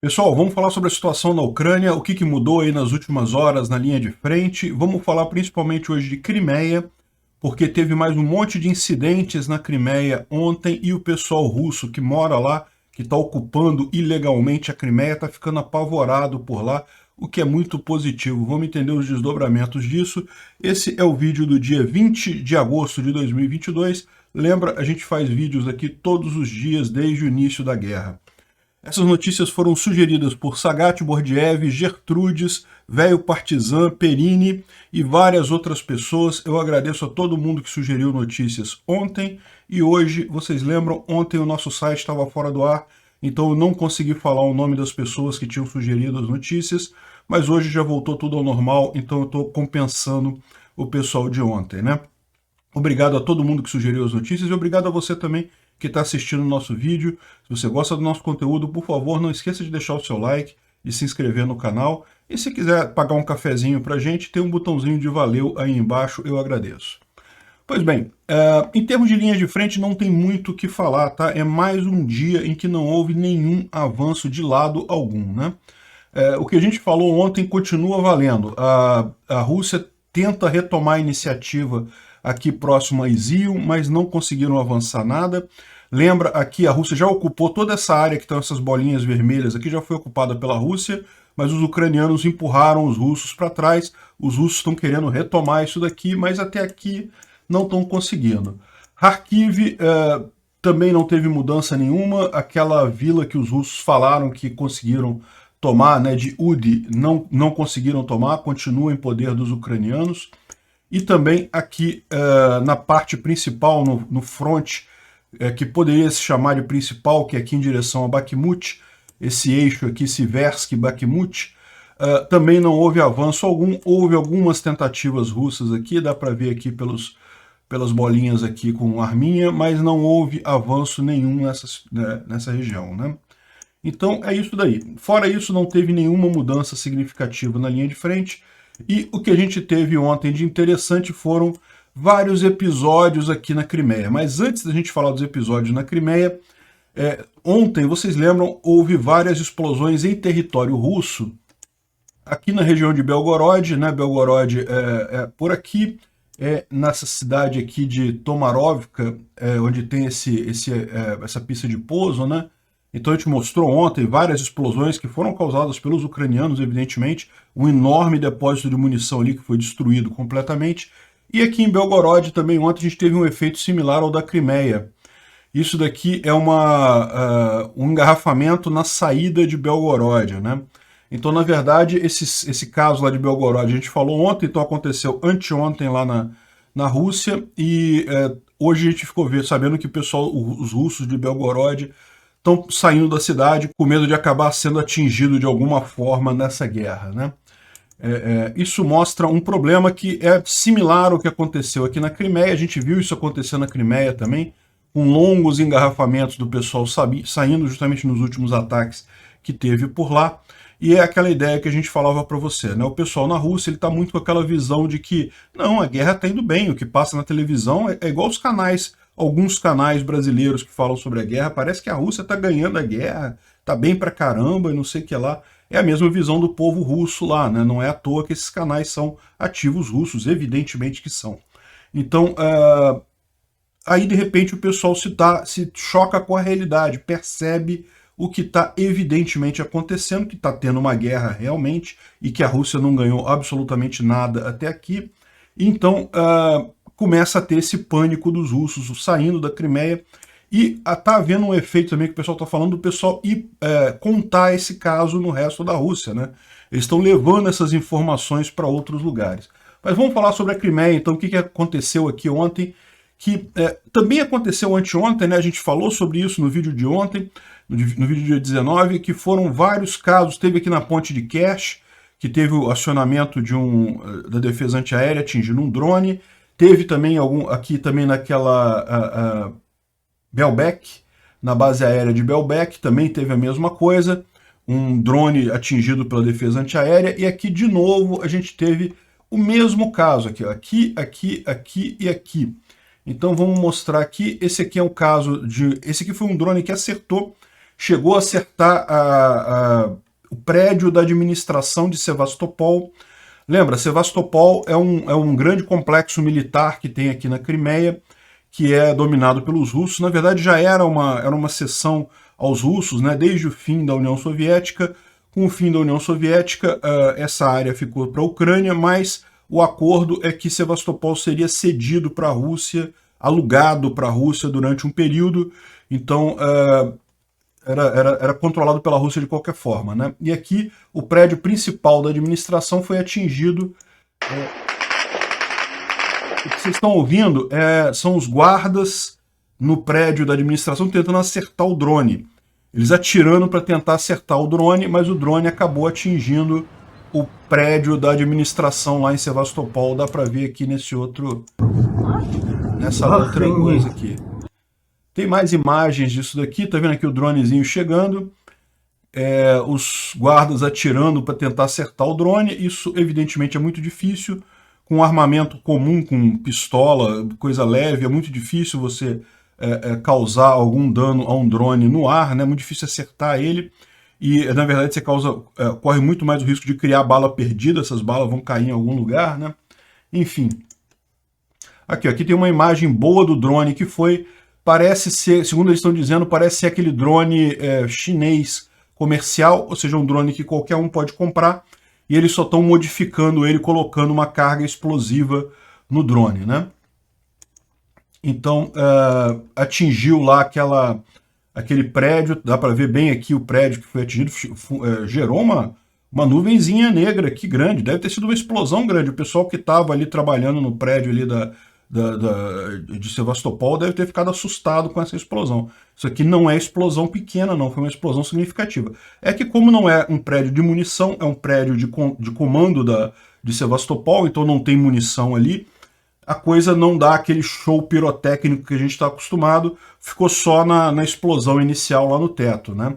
Pessoal, vamos falar sobre a situação na Ucrânia, o que mudou aí nas últimas horas na linha de frente. Vamos falar principalmente hoje de Crimeia, porque teve mais um monte de incidentes na Crimeia ontem e o pessoal russo que mora lá, que está ocupando ilegalmente a Crimeia, está ficando apavorado por lá, o que é muito positivo. Vamos entender os desdobramentos disso. Esse é o vídeo do dia 20 de agosto de 2022. Lembra, a gente faz vídeos aqui todos os dias desde o início da guerra. Essas notícias foram sugeridas por Sagat Bordiev, Gertrudes, Velho Partizan, Perini e várias outras pessoas. Eu agradeço a todo mundo que sugeriu notícias ontem e hoje. Vocês lembram, ontem o nosso site estava fora do ar, então eu não consegui falar o nome das pessoas que tinham sugerido as notícias, mas hoje já voltou tudo ao normal, então eu estou compensando o pessoal de ontem, né? Obrigado a todo mundo que sugeriu as notícias e obrigado a você também que está assistindo o nosso vídeo. Se você gosta do nosso conteúdo, por favor, não esqueça de deixar o seu like e se inscrever no canal. E se quiser pagar um cafezinho para a gente, tem um botãozinho de valeu aí embaixo, eu agradeço. Pois bem, em termos de linha de frente não tem muito o que falar, tá? É mais um dia em que não houve nenhum avanço de lado algum, né? O que a gente falou ontem continua valendo. A Rússia tenta retomar a iniciativa aqui próximo a Izium, mas não conseguiram avançar nada. Lembra, aqui a Rússia já ocupou toda essa área que estão essas bolinhas vermelhas aqui, já foi ocupada pela Rússia, mas os ucranianos empurraram os russos para trás. Os russos estão querendo retomar isso daqui, mas até aqui não estão conseguindo. Kharkiv também não teve mudança nenhuma. Aquela vila que os russos falaram que conseguiram tomar, né, de Udi, não conseguiram tomar, continua em poder dos ucranianos. E também aqui na parte principal, no front, que poderia se chamar de principal, que é aqui em direção a Bakhmut, esse eixo aqui, Siversk-Bakhmut, também não houve avanço algum. Houve algumas tentativas russas aqui, dá para ver aqui pelas bolinhas aqui com arminha, mas não houve avanço nenhum nessa região, né? Então é isso daí. Fora isso, não teve nenhuma mudança significativa na linha de frente. E o que a gente teve ontem de interessante foram vários episódios aqui na Crimeia. Mas antes da gente falar dos episódios na Crimeia, ontem, vocês lembram, houve várias explosões em território russo, aqui na região de Belgorod, né? Belgorod por aqui, nessa cidade aqui de Tomarovka, onde tem essa pista de pouso, né? Então a gente mostrou ontem várias explosões que foram causadas pelos ucranianos, evidentemente, um enorme depósito de munição ali que foi destruído completamente. E aqui em Belgorod também ontem a gente teve um efeito similar ao da Crimeia. Isso daqui é um engarrafamento na saída de Belgorod, né? Então, na verdade, esse caso lá de Belgorod a gente falou ontem, então aconteceu anteontem lá na Rússia, e hoje a gente ficou sabendo que o pessoal, os russos de Belgorod, estão saindo da cidade com medo de acabar sendo atingido de alguma forma nessa guerra, né? Isso mostra um problema que é similar ao que aconteceu aqui na Crimeia. A gente viu isso acontecer na Crimeia também, com longos engarrafamentos do pessoal saindo justamente nos últimos ataques que teve por lá. E é aquela ideia que a gente falava para você, né? O pessoal na Rússia está muito com aquela visão de que não, a guerra está indo bem, o que passa na televisão é igual os canais, alguns canais brasileiros que falam sobre a guerra, parece que a Rússia está ganhando a guerra, está bem pra caramba e não sei o que lá. É a mesma visão do povo russo lá, né? Não é à toa que esses canais são ativos russos, evidentemente que são. Então, aí de repente o pessoal se choca com a realidade, percebe o que está evidentemente acontecendo, que está tendo uma guerra realmente e que a Rússia não ganhou absolutamente nada até aqui. Então começa a ter esse pânico dos russos saindo da Crimeia e está havendo um efeito também que o pessoal está falando do pessoal ir contar esse caso no resto da Rússia, né? Eles estão levando essas informações para outros lugares. Mas vamos falar sobre a Crimeia, então, o que aconteceu aqui ontem, que também aconteceu anteontem, né? A gente falou sobre isso no vídeo de ontem, no vídeo do dia 19, que foram vários casos. Teve aqui na ponte de Kerch, que teve o acionamento da defesa antiaérea atingindo um drone. Teve também aqui também naquela Belbek, na base aérea de Belbek, também teve a mesma coisa, um drone atingido pela defesa antiaérea. E aqui de novo a gente teve o mesmo caso aqui, ó, aqui e aqui. Então vamos mostrar aqui. Esse aqui é um caso esse aqui foi um drone que acertou, chegou a acertar o prédio da administração de Sevastopol. Lembra, Sevastopol é um grande complexo militar que tem aqui na Crimeia, que é dominado pelos russos. Na verdade, já era uma cessão aos russos, né, desde o fim da União Soviética. Com o fim da União Soviética, essa área ficou para a Ucrânia, mas o acordo é que Sevastopol seria cedido para a Rússia, alugado para a Rússia durante um período. Então, era controlado pela Rússia de qualquer forma, né? E aqui o prédio principal da administração foi atingido. O que vocês estão ouvindo são os guardas no prédio da administração tentando acertar o drone. Eles atirando para tentar acertar o drone, mas o drone acabou atingindo o prédio da administração lá em Sevastopol. Dá para ver aqui nessa outra coisa aqui. Tem mais imagens disso daqui, tá vendo aqui o dronezinho chegando, os guardas atirando para tentar acertar o drone. Isso evidentemente é muito difícil, com armamento comum, com pistola, coisa leve, é muito difícil você causar algum dano a um drone no ar, né? É muito difícil acertar ele, e na verdade você corre muito mais o risco de criar bala perdida, essas balas vão cair em algum lugar, né? Enfim. Aqui tem uma imagem boa do drone que foi. Parece ser, segundo eles estão dizendo, parece ser aquele drone chinês comercial, ou seja, um drone que qualquer um pode comprar, e eles só estão modificando ele, colocando uma carga explosiva no drone, né? Então, atingiu lá aquele prédio, dá para ver bem aqui o prédio que foi atingido, gerou uma nuvenzinha negra aqui grande, deve ter sido uma explosão grande. O pessoal que estava ali trabalhando no prédio ali de Sevastopol deve ter ficado assustado com essa explosão. Isso aqui não é explosão pequena, não, foi uma explosão significativa. É que como não é um prédio de munição, é um prédio de comando de Sevastopol, então não tem munição ali, a coisa não dá aquele show pirotécnico que a gente está acostumado, ficou só na explosão inicial lá no teto, né?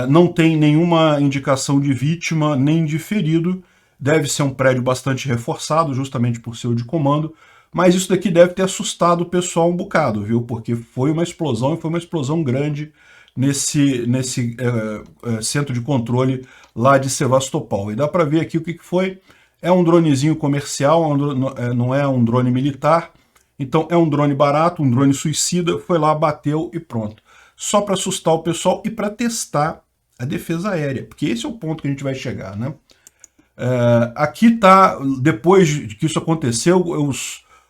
Não tem nenhuma indicação de vítima nem de ferido, deve ser um prédio bastante reforçado, justamente por ser o de comando, mas isso daqui deve ter assustado o pessoal um bocado, viu? Porque foi uma explosão, e foi uma explosão grande nesse centro de controle lá de Sevastopol. E dá para ver aqui o que foi. É um dronezinho comercial, não é um drone militar, então é um drone barato, um drone suicida, foi lá, bateu e pronto. Só para assustar o pessoal e para testar a defesa aérea, porque esse é o ponto que a gente vai chegar, né? Aqui tá, depois que isso aconteceu,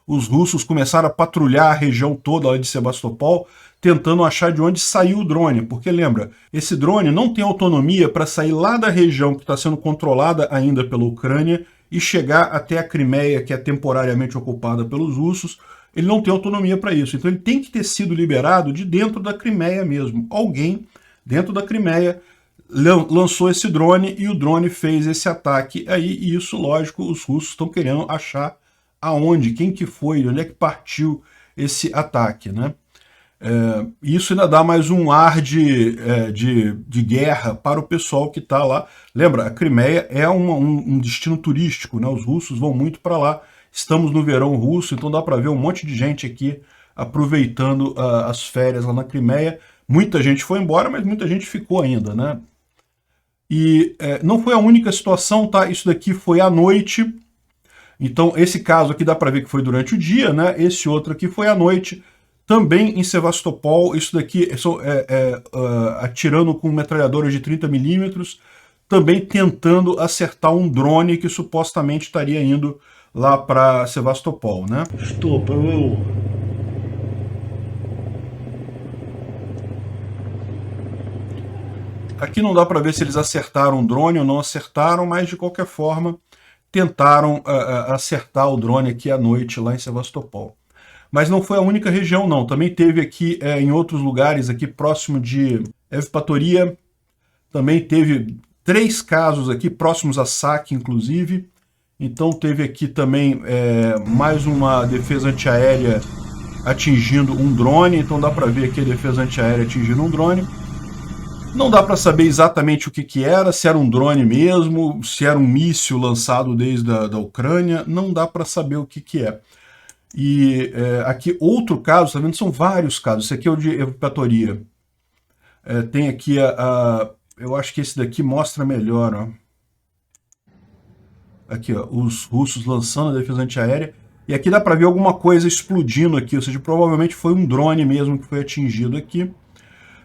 os russos começaram a patrulhar a região toda lá de Sebastopol, tentando achar de onde saiu o drone, porque lembra, esse drone não tem autonomia para sair lá da região que está sendo controlada ainda pela Ucrânia e chegar até a Crimeia, que é temporariamente ocupada pelos russos. Ele não tem autonomia para isso, então ele tem que ter sido liberado de dentro da Crimeia mesmo. Alguém dentro da Crimeia lançou esse drone e o drone fez esse ataque aí, e isso, lógico, os russos estão querendo achar aonde, quem que foi, onde é que partiu esse ataque, né? Isso ainda dá mais um ar de guerra para o pessoal que está lá. Lembra, a Crimeia é um destino turístico, né? Os russos vão muito para lá. Estamos no verão russo, então dá para ver um monte de gente aqui aproveitando as férias lá na Crimeia. Muita gente foi embora, mas muita gente ficou ainda, né? E não foi a única situação, tá? Isso daqui foi à noite. Então, esse caso aqui dá para ver que foi durante o dia, né? Esse outro aqui foi à noite, também em Sevastopol. Isso daqui atirando com metralhadoras de 30mm, também tentando acertar um drone que supostamente estaria indo lá para Sevastopol, né? Estou para o... Aqui não dá para ver se eles acertaram o drone ou não acertaram, mas de qualquer forma tentaram acertar o drone aqui à noite lá em Sevastopol. Mas não foi a única região, não. Também teve aqui em outros lugares, aqui próximo de Evpatoria, também teve 3 casos aqui, próximos a Saki, inclusive. Então teve aqui também mais uma defesa antiaérea atingindo um drone. Então dá para ver aqui a defesa antiaérea atingindo um drone. Não dá para saber exatamente o que era, se era um drone mesmo, se era um míssil lançado desde a Ucrânia, não dá para saber o que é. E aqui outro caso, tá vendo? São vários casos. Esse aqui é o de Evpatoria. Tem aqui eu acho que esse daqui mostra melhor, ó. Aqui, ó, os russos lançando a defesa antiaérea. E aqui dá para ver alguma coisa explodindo aqui, ou seja, provavelmente foi um drone mesmo que foi atingido aqui.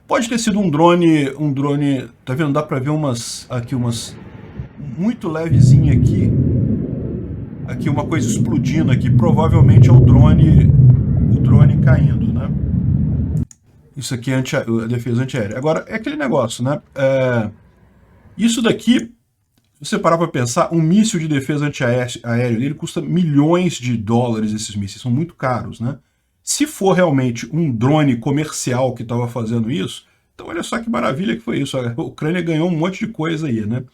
Pode ter sido um drone, tá vendo? Dá para ver umas muito levezinha aqui. Aqui uma coisa explodindo aqui, provavelmente é o drone caindo, né? Isso aqui é a defesa antiaérea. Agora, é aquele negócio, né? Isso daqui, se você parar para pensar, um míssil de defesa antiaéreo ele custa milhões de dólares, esses mísseis, são muito caros, né? Se for realmente um drone comercial que estava fazendo isso, então olha só que maravilha que foi isso. A Ucrânia ganhou um monte de coisa aí, né?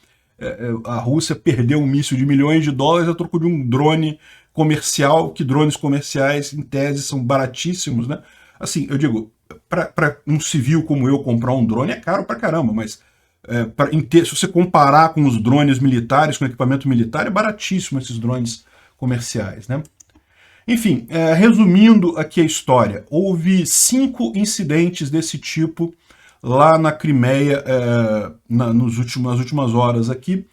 A Rússia perdeu um míssil de milhões de dólares a troco de um drone comercial, que drones comerciais, em tese, são baratíssimos, né? Assim, eu digo, para um civil como eu comprar um drone é caro pra caramba, mas se você comparar com os drones militares, com equipamento militar, é baratíssimo esses drones comerciais, né? Enfim, resumindo aqui a história, houve 5 incidentes desse tipo lá na Crimeia nas últimas horas aqui,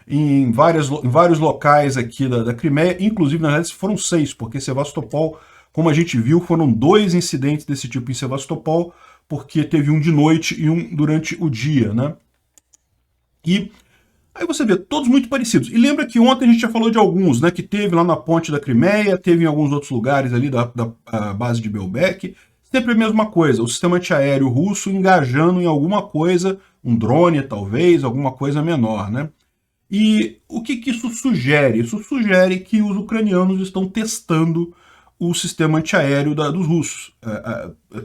em vários locais aqui da Crimeia, inclusive na verdade foram 6, porque Sevastopol, como a gente viu, foram 2 incidentes desse tipo em Sevastopol, porque teve um de noite e um durante o dia, né? E aí você vê, todos muito parecidos. E lembra que ontem a gente já falou de alguns, né? Que teve lá na ponte da Crimeia, teve em alguns outros lugares ali da base de Belbek. Sempre a mesma coisa, o sistema antiaéreo russo engajando em alguma coisa, um drone talvez, alguma coisa menor, né? E o que isso sugere? Isso sugere que os ucranianos estão testando o sistema antiaéreo dos russos.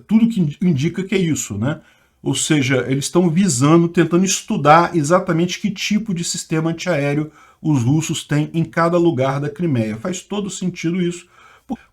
Tudo que indica que é isso, né? Ou seja, eles estão visando, tentando estudar exatamente que tipo de sistema antiaéreo os russos têm em cada lugar da Crimeia. Faz todo sentido isso,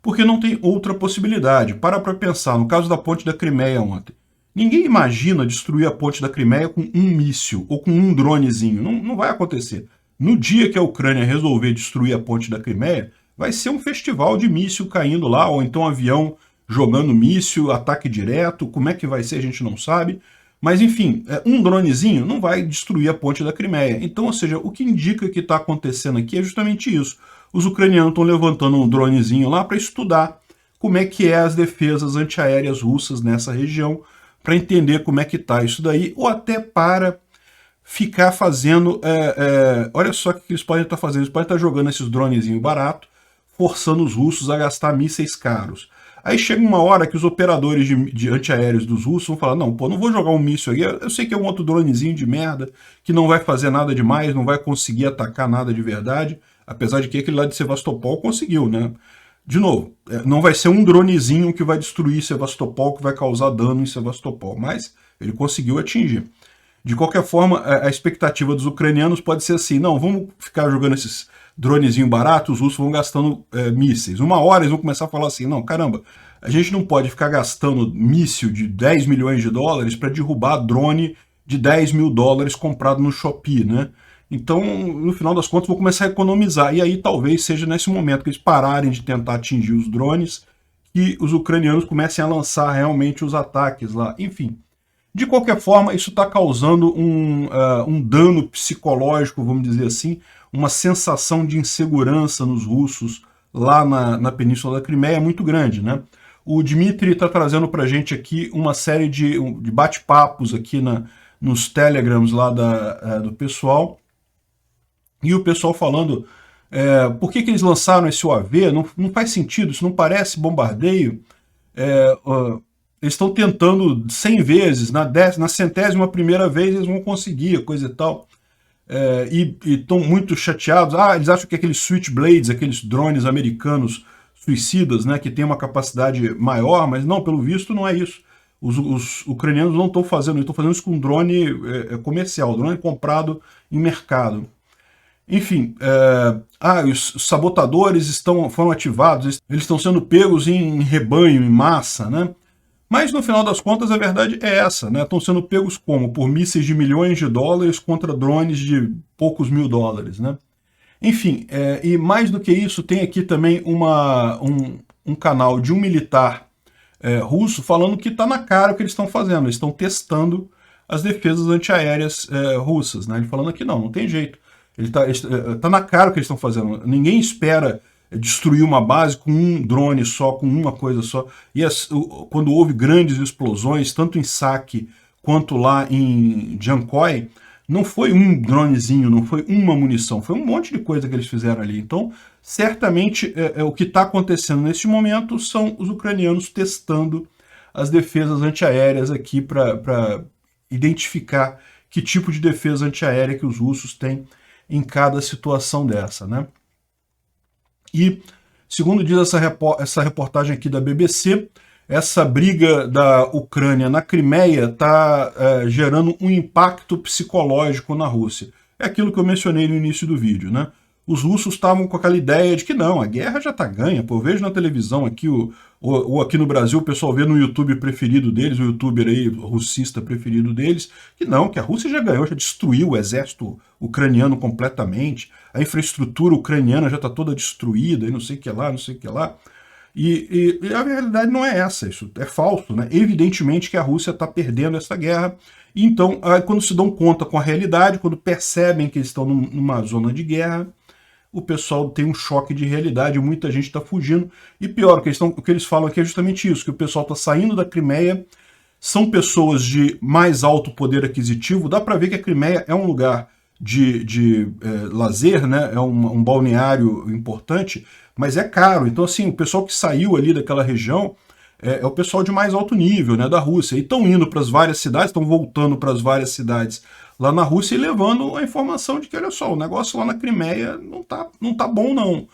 porque não tem outra possibilidade. Para pensar, no caso da ponte da Crimeia ontem, ninguém imagina destruir a ponte da Crimeia com um míssil ou com um dronezinho. Não vai acontecer. No dia que a Ucrânia resolver destruir a ponte da Crimeia, vai ser um festival de míssil caindo lá, ou então um avião jogando míssil, ataque direto. Como é que vai ser, a gente não sabe. Mas, enfim, um dronezinho não vai destruir a ponte da Crimeia. Então, ou seja, o que indica que está acontecendo aqui é justamente isso. Os ucranianos estão levantando um dronezinho lá para estudar como é que é as defesas antiaéreas russas nessa região, para entender como é que está isso daí, ou até para ficar fazendo... olha só o que eles podem estar fazendo. Eles podem estar jogando esses dronezinhos baratos, forçando os russos a gastar mísseis caros. Aí chega uma hora que os operadores de antiaéreos dos russos vão falar, não, pô, não vou jogar um míssil aqui, eu sei que é um outro dronezinho de merda, que não vai fazer nada demais, não vai conseguir atacar nada de verdade, apesar de que aquele lá de Sevastopol conseguiu, né? De novo, não vai ser um dronezinho que vai destruir Sevastopol, que vai causar dano em Sevastopol, mas ele conseguiu atingir. De qualquer forma, a expectativa dos ucranianos pode ser assim, não, vamos ficar jogando esses dronezinho barato, os russos vão gastando mísseis. Uma hora eles vão começar a falar assim, não, caramba, a gente não pode ficar gastando míssil de 10 milhões de dólares para derrubar drone de 10 mil dólares comprado no Shopee, né? Então, no final das contas, vou começar a economizar. E aí talvez seja nesse momento que eles pararem de tentar atingir os drones que os ucranianos comecem a lançar realmente os ataques lá. Enfim, de qualquer forma, isso está causando um dano psicológico, vamos dizer assim, uma sensação de insegurança nos russos lá na Península da Crimeia muito grande, né? O Dmitry está trazendo para a gente aqui uma série de bate-papos aqui nos telegrams lá do pessoal, e o pessoal falando por que eles lançaram esse UAV, não faz sentido, isso não parece bombardeio. Eles estão tentando 100 vezes, na 100ª vez eles vão conseguir, coisa e tal. E estão muito chateados. Eles acham que aqueles Switchblades, aqueles drones americanos suicidas, né, que tem uma capacidade maior, mas não, pelo visto não é isso. Os ucranianos não estão fazendo isso, estão fazendo isso com drone comercial, drone comprado em mercado. Enfim, os sabotadores foram ativados, eles estão sendo pegos em rebanho, em massa, né? Mas no final das contas a verdade é essa, né? Estão sendo pegos como? Por mísseis de milhões de dólares contra drones de poucos mil dólares, né? Enfim, e mais do que isso, tem aqui também um canal de um militar russo falando que está na cara o que eles estão fazendo. Eles estão testando as defesas antiaéreas russas, né? Ele falando aqui, não tem jeito. Tá na cara o que eles estão fazendo. Ninguém espera destruir uma base com um drone só, com uma coisa só. E quando houve grandes explosões, tanto em Saki quanto lá em Jankoi, não foi um dronezinho, não foi uma munição, foi um monte de coisa que eles fizeram ali. Então, certamente, o que está acontecendo neste momento são os ucranianos testando as defesas antiaéreas aqui para identificar que tipo de defesa antiaérea que os russos têm em cada situação dessa, né? E, segundo diz essa reportagem aqui da BBC, essa briga da Ucrânia na Crimeia está gerando um impacto psicológico na Rússia. É aquilo que eu mencionei no início do vídeo, né? Os russos estavam com aquela ideia de que não, a guerra já está ganha. Pô, eu vejo na televisão aqui, ou aqui no Brasil, o pessoal vê no YouTube preferido deles, o youtuber aí, o russista preferido deles, que não, que a Rússia já ganhou, já destruiu o exército ucraniano completamente, a infraestrutura ucraniana já está toda destruída, e não sei o que lá, não sei o que lá. E a realidade não é essa, isso é falso, né? Evidentemente que a Rússia está perdendo essa guerra, então quando se dão conta com a realidade, quando percebem que eles estão numa zona de guerra, o pessoal tem um choque de realidade, muita gente está fugindo, e pior, o que eles falam aqui é justamente isso, que o pessoal está saindo da Crimeia, são pessoas de mais alto poder aquisitivo, dá para ver que a Crimeia é um lugar de lazer, né? É um balneário importante, mas é caro. Então, assim, o pessoal que saiu ali daquela região é o pessoal de mais alto nível, né, da Rússia. E estão indo para as várias cidades, estão voltando para as várias cidades lá na Rússia e levando a informação de que, olha só, o negócio lá na Crimeia não tá bom, não.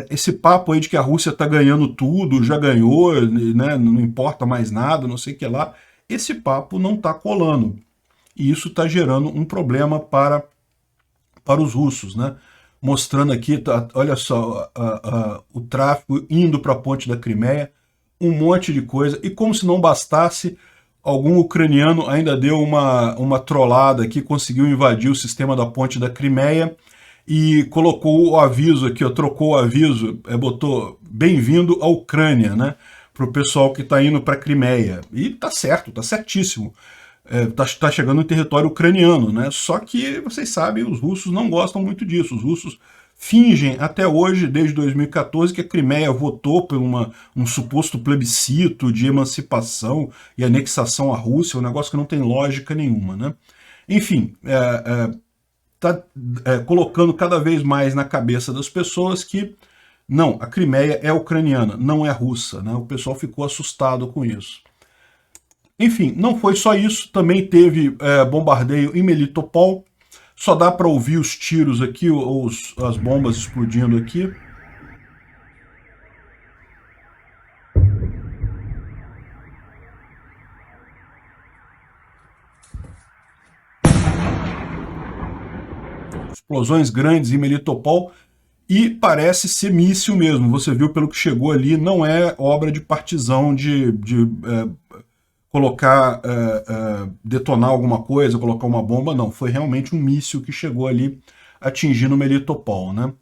Esse papo aí de que a Rússia está ganhando tudo, já ganhou, né, não importa mais nada, não sei o que lá, esse papo não está colando. E isso está gerando um problema para os russos, né? Mostrando aqui, olha só, o tráfego indo para a ponte da Crimeia, um monte de coisa, e como se não bastasse, algum ucraniano ainda deu uma trollada aqui, conseguiu invadir o sistema da ponte da Crimeia e colocou o aviso aqui, ó, trocou o aviso, botou bem-vindo à Ucrânia, né? Para o pessoal que está indo para a Crimeia. E tá certo, tá certíssimo. Tá chegando em território ucraniano, né? Só que, vocês sabem, os russos não gostam muito disso. Os russos fingem até hoje, desde 2014, que a Crimeia votou por um suposto plebiscito de emancipação e anexação à Rússia, um negócio que não tem lógica nenhuma, né? Enfim, está colocando cada vez mais na cabeça das pessoas que não, a Crimeia é ucraniana, não é russa, né? O pessoal ficou assustado com isso. Enfim, não foi só isso, também teve bombardeio em Melitopol, só dá para ouvir os tiros aqui, as bombas explodindo aqui. Explosões grandes em Melitopol, e parece ser míssil mesmo, você viu pelo que chegou ali, não é obra de partizão de colocar, detonar alguma coisa, colocar uma bomba, não. Foi realmente um míssil que chegou ali atingindo Melitopol, né?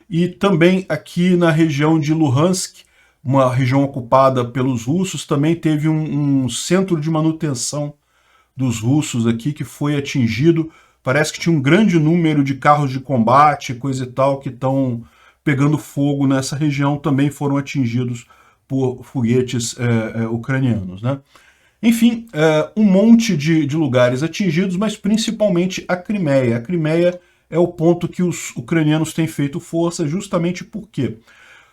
E também aqui na região de Luhansk, uma região ocupada pelos russos, também teve um centro de manutenção dos russos aqui que foi atingido. Parece que tinha um grande número de carros de combate, coisa e tal, que estão pegando fogo nessa região, também foram atingidos por foguetes ucranianos, né? Enfim, um monte de lugares atingidos, mas principalmente a Crimeia. A Crimeia é o ponto que os ucranianos têm feito força, justamente porque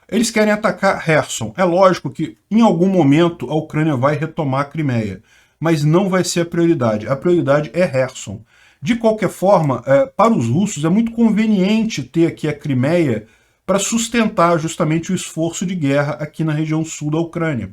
eles querem atacar Kherson. É lógico que em algum momento a Ucrânia vai retomar a Crimeia, mas não vai ser a prioridade. A prioridade é Kherson. De qualquer forma, para os russos é muito conveniente ter aqui a Crimeia para sustentar justamente o esforço de guerra aqui na região sul da Ucrânia.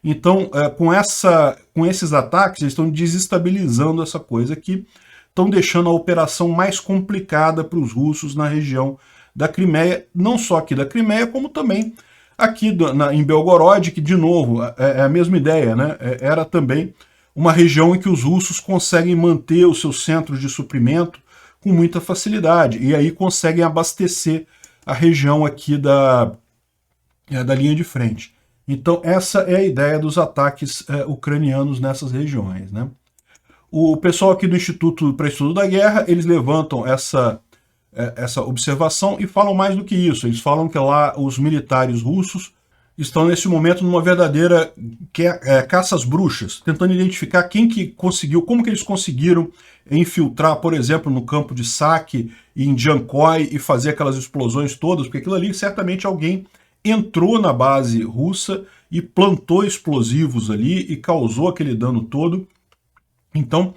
Então, com esses ataques, eles estão desestabilizando essa coisa aqui, estão deixando a operação mais complicada para os russos na região da Crimeia, não só aqui da Crimeia, como também aqui em Belgorod, que, de novo, é a mesma ideia, né? Era também uma região em que os russos conseguem manter os seus centros de suprimento com muita facilidade, e aí conseguem abastecer a região aqui da linha de frente. Então essa é a ideia dos ataques ucranianos nessas regiões, né? O pessoal aqui do Instituto para Estudo da Guerra, eles levantam essa observação e falam mais do que isso. Eles falam que lá os militares russos estão nesse momento numa verdadeira caça às bruxas, tentando identificar quem que conseguiu, como que eles conseguiram infiltrar, por exemplo, no campo de Saki e em Jankoy e fazer aquelas explosões todas, porque aquilo ali certamente alguém entrou na base russa e plantou explosivos ali e causou aquele dano todo. Então,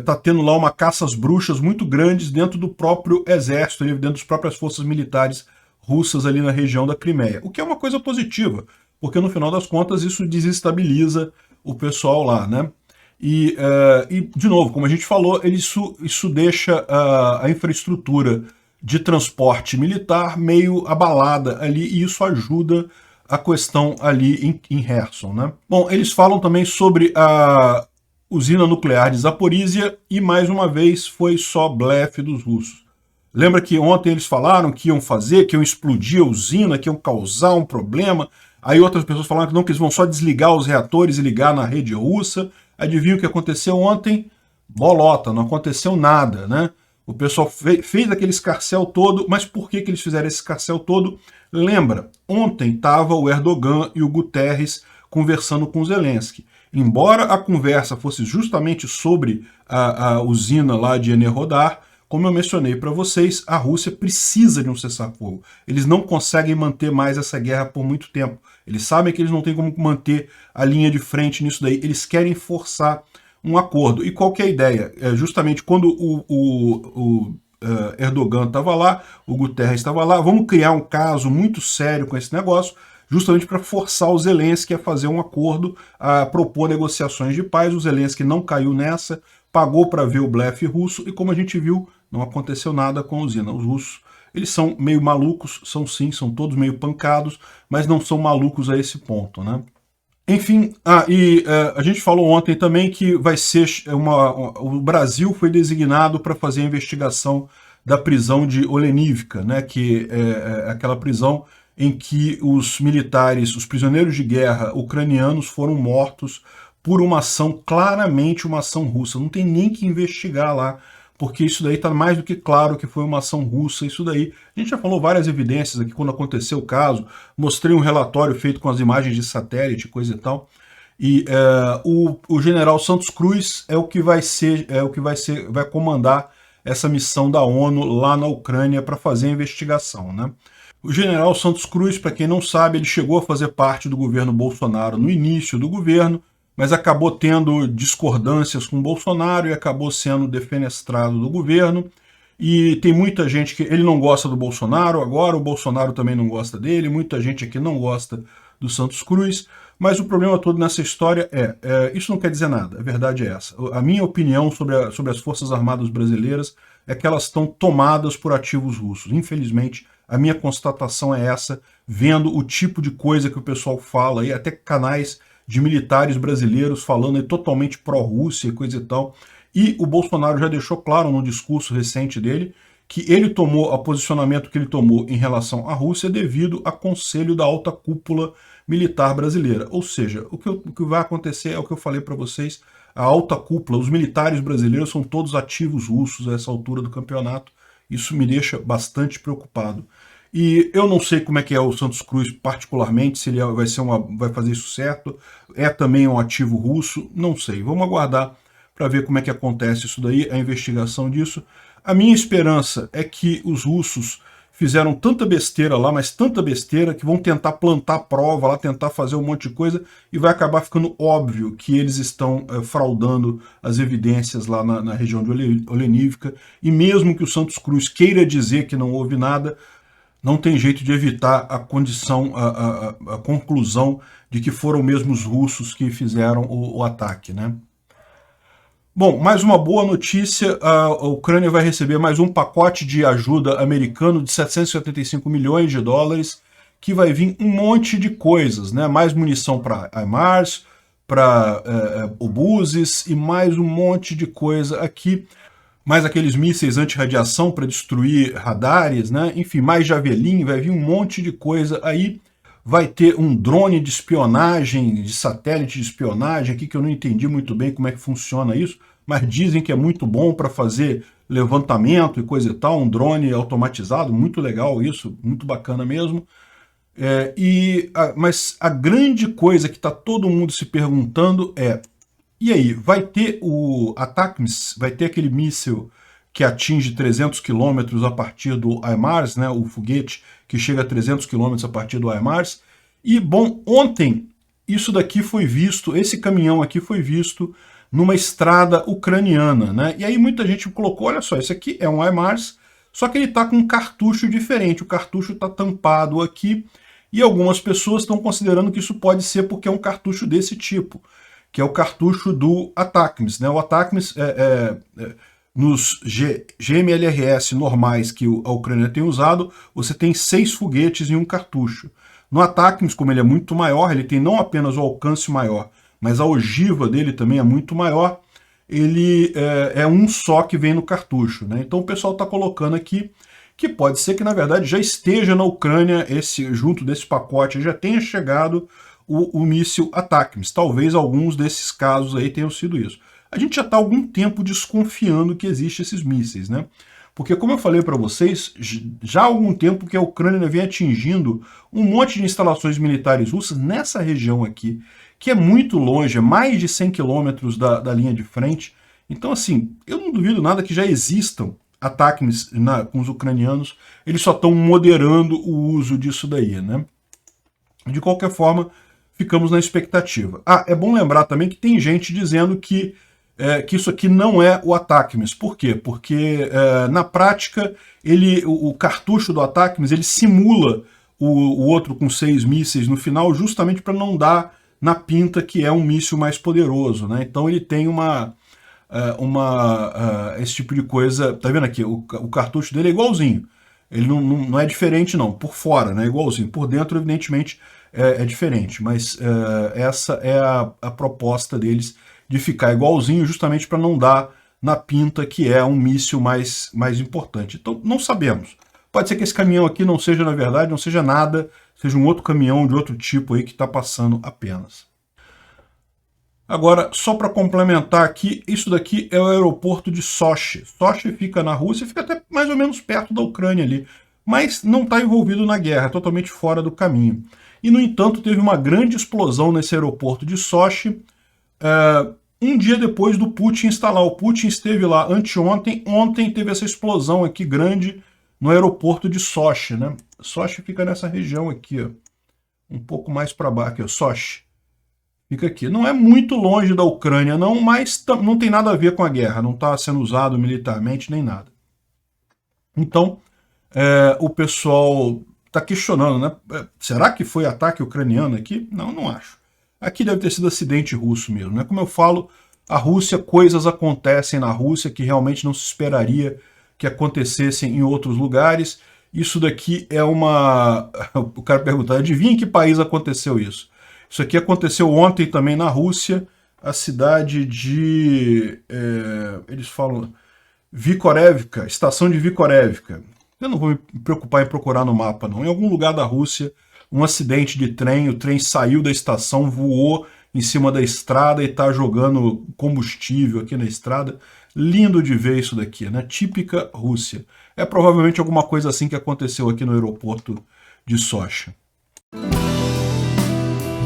tá tendo lá uma caça às bruxas muito grandes dentro do próprio exército, dentro das próprias forças militares russas ali na região da Crimeia, o que é uma coisa positiva, porque no final das contas isso desestabiliza o pessoal lá, né? E de novo, como a gente falou, isso deixa a infraestrutura de transporte militar meio abalada ali, e isso ajuda a questão ali em Kherson, né? Bom, eles falam também sobre a usina nuclear de Zaporizhia, e mais uma vez foi só blefe dos russos. Lembra que ontem eles falaram que iam fazer, que iam explodir a usina, que iam causar um problema, aí outras pessoas falaram que não, que eles vão só desligar os reatores e ligar na rede russa. Adivinha o que aconteceu ontem? Bolota, não aconteceu nada, né? O pessoal fez aquele escarcéu todo, mas por que eles fizeram esse escarcéu todo? Lembra, ontem estava o Erdogan e o Guterres conversando com o Zelensky. Embora a conversa fosse justamente sobre a usina lá de Enerhodar, como eu mencionei para vocês, a Rússia precisa de um cessar-fogo. Eles não conseguem manter mais essa guerra por muito tempo. Eles sabem que eles não têm como manter a linha de frente nisso daí. Eles querem forçar um acordo. E qual que é a ideia? Justamente quando o Erdogan estava lá, o Guterres estava lá, vamos criar um caso muito sério com esse negócio, justamente para forçar o Zelensky a fazer um acordo, a propor negociações de paz. O Zelensky não caiu nessa, pagou para ver o blefe russo, e como a gente viu, não aconteceu nada com a usina. Os russos, eles são meio malucos, são sim, são todos meio pancados, mas não são malucos a esse ponto, né? Enfim, a gente falou ontem também que vai ser o Brasil foi designado para fazer a investigação da prisão de Olenivka, né, que é aquela prisão em que os militares, os prisioneiros de guerra ucranianos foram mortos por uma ação, claramente uma ação russa. Não tem nem que investigar lá, porque isso daí está mais do que claro que foi uma ação russa. Isso daí, a gente já falou várias evidências aqui quando aconteceu o caso, mostrei um relatório feito com as imagens de satélite, coisa e tal, e o general Santos Cruz é o que vai vai comandar essa missão da ONU lá na Ucrânia para fazer a investigação, né? O general Santos Cruz, para quem não sabe, ele chegou a fazer parte do governo Bolsonaro no início do governo, mas acabou tendo discordâncias com Bolsonaro e acabou sendo defenestrado do governo. E tem muita gente que ele não gosta do Bolsonaro agora, o Bolsonaro também não gosta dele, muita gente aqui não gosta do Santos Cruz, mas o problema todo nessa história isso não quer dizer nada, a verdade é essa. A minha opinião sobre as Forças Armadas brasileiras é que elas estão tomadas por ativos russos. Infelizmente, a minha constatação é essa, vendo o tipo de coisa que o pessoal fala, e até canais de militares brasileiros falando totalmente pró-Rússia e coisa e tal. E o Bolsonaro já deixou claro no discurso recente dele que ele tomou o posicionamento que ele tomou em relação à Rússia devido a conselho da alta cúpula militar brasileira. Ou seja, o que vai acontecer é o que eu falei para vocês, a alta cúpula, os militares brasileiros são todos ativos russos a essa altura do campeonato. Isso me deixa bastante preocupado. E eu não sei como é que é o Santos Cruz particularmente, se ele vai fazer isso certo, é também um ativo russo, não sei. Vamos aguardar para ver como é que acontece isso daí, a investigação disso. A minha esperança é que os russos fizeram tanta besteira lá, mas tanta besteira, que vão tentar plantar prova lá, tentar fazer um monte de coisa, e vai acabar ficando óbvio que eles estão fraudando as evidências lá na região de Olenivka, e mesmo que o Santos Cruz queira dizer que não houve nada, não tem jeito de evitar a condição, a conclusão de que foram mesmo os russos que fizeram o ataque, né? Bom, mais uma boa notícia, a Ucrânia vai receber mais um pacote de ajuda americano de 775 milhões de dólares, que vai vir um monte de coisas, né? Mais munição para HIMARS, para obuses e mais um monte de coisa aqui, mais aqueles mísseis anti-radiação para destruir radares, né? Enfim, mais Javelin, vai vir um monte de coisa aí vai ter um drone de espionagem, de satélite de espionagem aqui, que eu não entendi muito bem como é que funciona isso, mas dizem que é muito bom para fazer levantamento e coisa e tal, um drone automatizado, muito legal isso, muito bacana mesmo. Mas a grande coisa que está todo mundo se perguntando é, e aí, vai ter o ATACMS, vai ter aquele míssil que atinge 300 km a partir do HIMARS, né, o foguete que chega a 300 km a partir do HIMARS. E, bom, ontem isso daqui foi visto, esse caminhão aqui foi visto numa estrada ucraniana, né? E aí muita gente colocou, olha só, esse aqui é um HIMARS, só que ele está com um cartucho diferente, o cartucho está tampado aqui, e algumas pessoas estão considerando que isso pode ser porque é um cartucho desse tipo, que é o cartucho do ATACMS, né? O ATACMS nos GMLRS normais que a Ucrânia tem usado, você tem 6 foguetes em um cartucho. No ATACMS, como ele é muito maior, ele tem não apenas o alcance maior, mas a ogiva dele também é muito maior, ele é um só que vem no cartucho, né? Então o pessoal está colocando aqui que pode ser que, na verdade, já esteja na Ucrânia, junto desse pacote, já tenha chegado o míssil ATACMS. Talvez alguns desses casos aí tenham sido isso. A gente já está há algum tempo desconfiando que existem esses mísseis, né? Porque, como eu falei para vocês, já há algum tempo que a Ucrânia vem atingindo um monte de instalações militares russas nessa região aqui, que é muito longe, é mais de 100 quilômetros da linha de frente. Então, assim, eu não duvido nada que já existam ATACMS com os ucranianos, eles só estão moderando o uso disso daí, né? De qualquer forma, ficamos na expectativa. É bom lembrar também que tem gente dizendo que isso aqui não é o ATACMS. Por quê? Porque na prática o cartucho do ATACMS ele simula o outro com 6 mísseis no final, justamente para não dar na pinta que é um míssil mais poderoso, né? Então ele tem esse tipo de coisa. Tá vendo aqui? O cartucho dele é igualzinho. Ele não é diferente não, por fora, né? Igualzinho. Por dentro, evidentemente, é diferente, mas essa é a proposta deles, de ficar igualzinho, justamente para não dar na pinta que é um míssil mais importante. Então, não sabemos. Pode ser que esse caminhão aqui não seja, na verdade, não seja nada, seja um outro caminhão de outro tipo aí que está passando apenas. Agora, só para complementar aqui, isso daqui é o aeroporto de Sochi. Sochi fica na Rússia, fica até mais ou menos perto da Ucrânia ali, mas não está envolvido na guerra, é totalmente fora do caminho. E, no entanto, teve uma grande explosão nesse aeroporto de Sochi, um dia depois do Putin instalar. O Putin esteve lá anteontem, ontem teve essa explosão aqui grande no aeroporto de Sochi, né? Sochi fica nessa região aqui, ó, um pouco mais para baixo, aqui, ó, Sochi. Fica aqui. Não é muito longe da Ucrânia, não, mas não tem nada a ver com a guerra, não está sendo usado militarmente nem nada. Então, o pessoal está questionando, né? Será que foi ataque ucraniano aqui? Não acho. Aqui deve ter sido acidente russo mesmo, né? Como eu falo, a Rússia, coisas acontecem na Rússia que realmente não se esperaria que acontecessem em outros lugares. Isso daqui é o cara pergunta, adivinha em que país aconteceu isso? Isso aqui aconteceu ontem também na Rússia, a cidade de, eles falam, Vikorevka, estação de Vikorevka. Eu não vou me preocupar em procurar no mapa, não. Em algum lugar da Rússia, um acidente de trem, o trem saiu da estação, voou em cima da estrada e está jogando combustível aqui na estrada. Lindo de ver isso daqui, né? Típica Rússia. É provavelmente alguma coisa assim que aconteceu aqui no aeroporto de Sochi.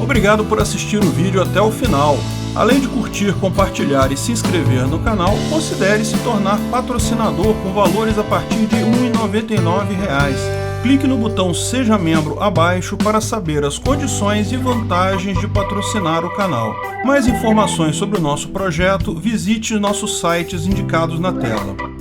Obrigado por assistir o vídeo até o final. Além de curtir, compartilhar e se inscrever no canal, considere se tornar patrocinador com valores a partir de R$ 1,99. Clique no botão Seja Membro abaixo para saber as condições e vantagens de patrocinar o canal. Mais informações sobre o nosso projeto, visite nossos sites indicados na tela.